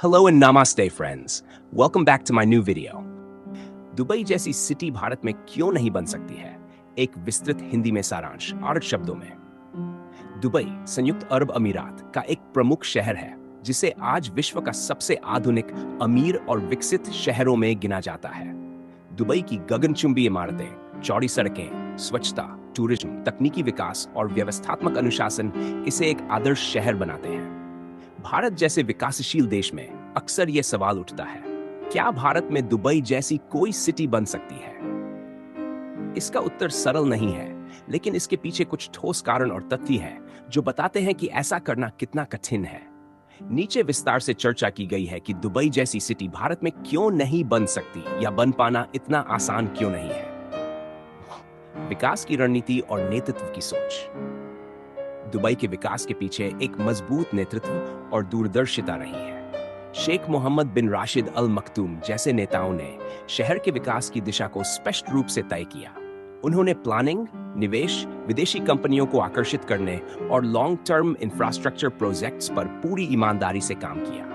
Hello and namaste friends. Welcome back to my new video. Dubai जैसी city Bharat में क्यों नहीं बन सकती है? एक विस्तृत हिंदी में सारांश 8 शब्दों में। दुबई संयुक्त अरब अमीरात का एक प्रमुख शहर है जिसे आज विश्व का सबसे आधुनिक, अमीर और विकसित शहरों में गिना जाता है। दुबई की गगनचुंबी इमारतें, चौड़ी सड़कें, स्वच्छता, टूरिज्म, तकनीकी विकास और व्यवस्थात्मक अनुशासन इसे एक आदर्श शहर बनाते हैं। भारत जैसे विकासशील देश में अक्सर यह सवाल उठता है, क्या भारत में दुबई जैसी कोई सिटी बन सकती है? इसका उत्तर सरल नहीं है, लेकिन इसके पीछे कुछ ठोस कारण और तथ्य हैं जो बताते हैं कि ऐसा करना कितना कठिन है। नीचे विस्तार से चर्चा की गई है कि दुबई जैसी सिटी भारत में क्यों नहीं बन सकती या बन पाना इतना आसान क्यों नहीं है। विकास की रणनीति और नेतृत्व की सोच। दुबई के विकास के पीछे एक मजबूत नेतृत्व और दूरदर्शिता रही है। शेख मोहम्मद बिन राशिद अल मखदूम जैसे नेताओं ने शहर के विकास की दिशा को स्पष्ट रूप से तय किया। उन्होंने प्लानिंग, निवेश, विदेशी कंपनियों को आकर्षित करने और लॉन्ग टर्म इंफ्रास्ट्रक्चर प्रोजेक्ट्स पर पूरी ईमानदारी से काम किया।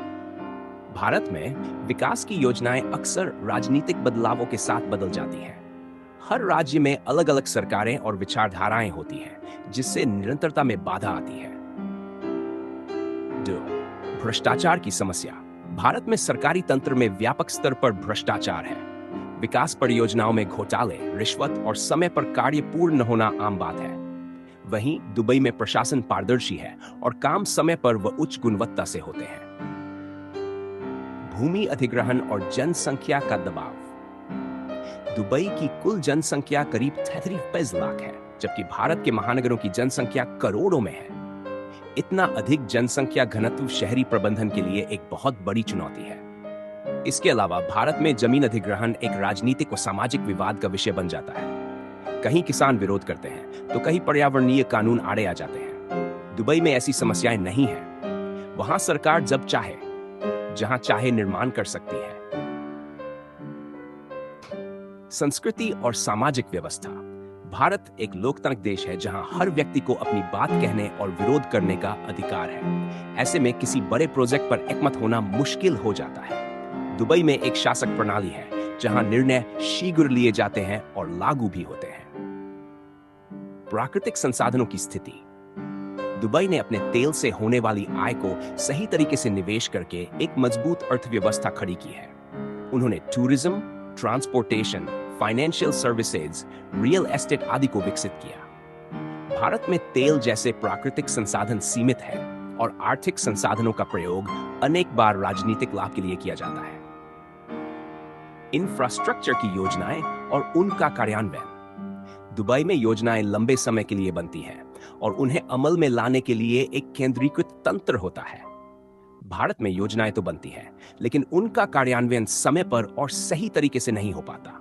भारत में विकास की योजनाएं अक्सर राजनीतिक बदलावों के साथ बदल जाती हैं। हर राज्य में अलग अलग सरकारें और विचारधाराएं होती हैं, जिससे निरंतरता में बाधा आती है। 2. भ्रष्टाचार की समस्या। भारत में सरकारी तंत्र में व्यापक स्तर पर भ्रष्टाचार है। विकास परियोजनाओं में घोटाले, रिश्वत और समय पर कार्य पूर्ण न होना आम बात है। वहीं दुबई में प्रशासन पारदर्शी है और काम समय पर व उच्च गुणवत्ता से होते हैं। भूमि अधिग्रहण और जनसंख्या का दबाव। दुबई की कुल जनसंख्या करीब 33 लाख है, जबकि भारत के महानगरों की जनसंख्या करोड़ों में है। इतना अधिक जनसंख्या घनत्व शहरी प्रबंधन के लिए एक बहुत बड़ी चुनौती है। इसके अलावा भारत में जमीन अधिग्रहण एक राजनीतिक और सामाजिक विवाद का विषय बन जाता है। कहीं किसान विरोध करते हैं तो कहीं पर्यावरणीय कानून आड़े आ जाते हैं। दुबई में ऐसी समस्याएं नहीं है। वहां सरकार जब चाहे, जहां चाहे निर्माण कर सकती है। संस्कृति और सामाजिक व्यवस्था। भारत एक लोकतांत्रिक देश है जहां हर व्यक्ति को अपनी बात कहने और विरोध करने का अधिकार है। ऐसे में किसी बड़े प्रोजेक्ट पर एकमत होना मुश्किल हो जाता है। दुबई में एक शासक प्रणाली है जहां निर्णय शीघ्र लिए जाते हैं और लागू भी होते हैं। प्राकृतिक संसाधनों की स्थिति। दुबई ने अपने तेल से होने वाली आय को सही तरीके से निवेश करके एक मजबूत अर्थव्यवस्था खड़ी की है। उन्होंने tourism, transportation, financial services, real estate आदि को विकसित किया। भारत में तेल जैसे प्राकृतिक संसाधन सीमित है और आर्थिक संसाधनों का प्रयोग अनेक बार राजनीतिक लाभ के लिए किया जाता है। इंफ्रास्ट्रक्चर की योजनाएं और उनका कार्यान्वयन। दुबई में योजनाएं लंबे समय के लिए बनती हैं और उन्हें अमल में लाने के लिए एक केंद्रीकृत तंत्र होता है। भारत में योजनाएं तो बनती हैं, लेकिन उनका कार्यान्वयन समय पर और सही तरीके से नहीं हो पाता।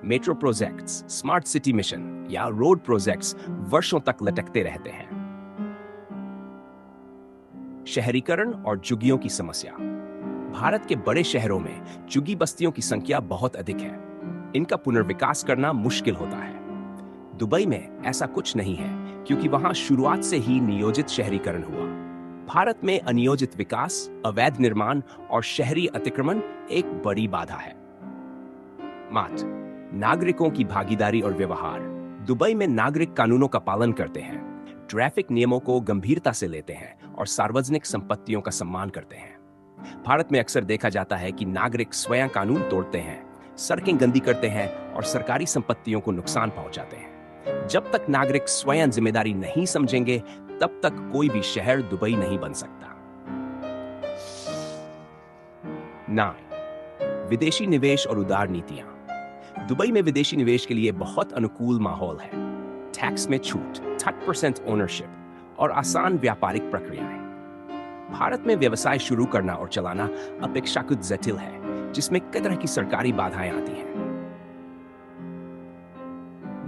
Metro projects, smart city mission या रोड प्रोजेक्ट्स वर्षों तक लटकते रहते हैं। शहरीकरण और झुग्गियों की समस्या। भारत के बड़े शहरों में झुग्गी बस्तियों की संख्या बहुत अधिक है। इनका पुनर्विकास करना मुश्किल होता है। दुबई में ऐसा कुछ नहीं है, क्योंकि वहां शुरुआत से ही नियोजित शहरीकरण हुआ। भारत में अनियोजित विकास, अवैध निर्माण और शहरी अतिक्रमण एक बड़ी बाधा है। नागरिकों की भागीदारी और व्यवहार। दुबई में नागरिक कानूनों का पालन करते हैं, ट्रैफिक नियमों को गंभीरता से लेते हैं और सार्वजनिक संपत्तियों का सम्मान करते हैं। भारत में अक्सर देखा जाता है कि नागरिक स्वयं कानून तोड़ते हैं, सड़कें गंदी करते हैं और सरकारी संपत्तियों को नुकसान पहुंचाते हैं। जब तक नागरिक स्वयं जिम्मेदारी नहीं समझेंगे, तब तक कोई भी शहर दुबई नहीं बन सकता। 9. विदेशी निवेश और उदार नीतियां। दुबई में विदेशी निवेश के लिए बहुत अनुकूल माहौल है। टैक्स में छूट, 30% ओनरशिप और आसान व्यापारिक प्रक्रियाएं। भारत में व्यवसाय शुरू करना और चलाना अपेक्षाकृत जटिल है, जिसमें कई तरह की सरकारी बाधाएं आती हैं।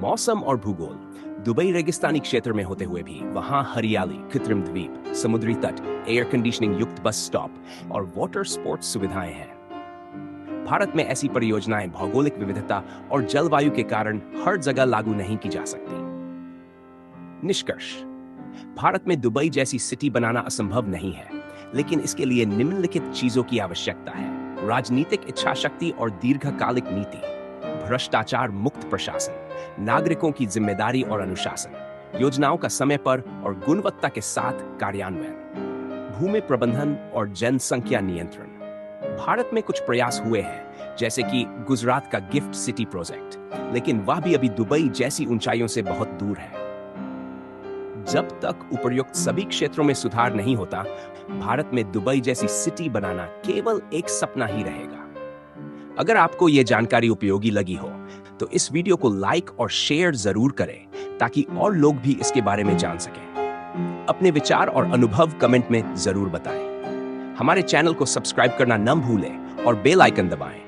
मौसम और भूगोल। दुबई रेगिस्तानी क्षेत्र में होते हुए भी वहां हरियाली, कृत्रिम द्वीप, समुद्री तट, एयर कंडीशनिंग युक्त बस स्टॉप और वाटर स्पोर्ट्स सुविधाएं हैं। भारत में ऐसी परियोजनाएं भौगोलिक विविधता और जलवायु के कारण हर जगह लागू नहीं की जा सकती। निष्कर्ष। भारत में दुबई जैसी सिटी बनाना असंभव नहीं है, लेकिन इसके लिए निम्नलिखित चीजों की आवश्यकता है: राजनीतिक इच्छा शक्ति और दीर्घकालिक नीति, भ्रष्टाचार मुक्त प्रशासन, नागरिकों की जिम्मेदारी और अनुशासन, योजनाओं का समय पर और गुणवत्ता के साथ कार्यान्वयन, भूमि प्रबंधन और जनसंख्या नियंत्रण। भारत में कुछ प्रयास हुए हैं, जैसे कि गुजरात का गिफ्ट सिटी प्रोजेक्ट, लेकिन वह भी अभी दुबई जैसी ऊंचाइयों से बहुत दूर है। जब तक उपर्युक्त सभी क्षेत्रों में सुधार नहीं होता, भारत में दुबई जैसी सिटी बनाना केवल एक सपना ही रहेगा। अगर आपको यह जानकारी उपयोगी लगी हो तो इस वीडियो को लाइक और शेयर जरूर करें, ताकि और लोग भी इसके बारे में जान सकें। अपने विचार और अनुभव कमेंट में जरूर बताएं। हमारे चैनल को सब्सक्राइब करना न भूलें और बेल आइकन दबाएं।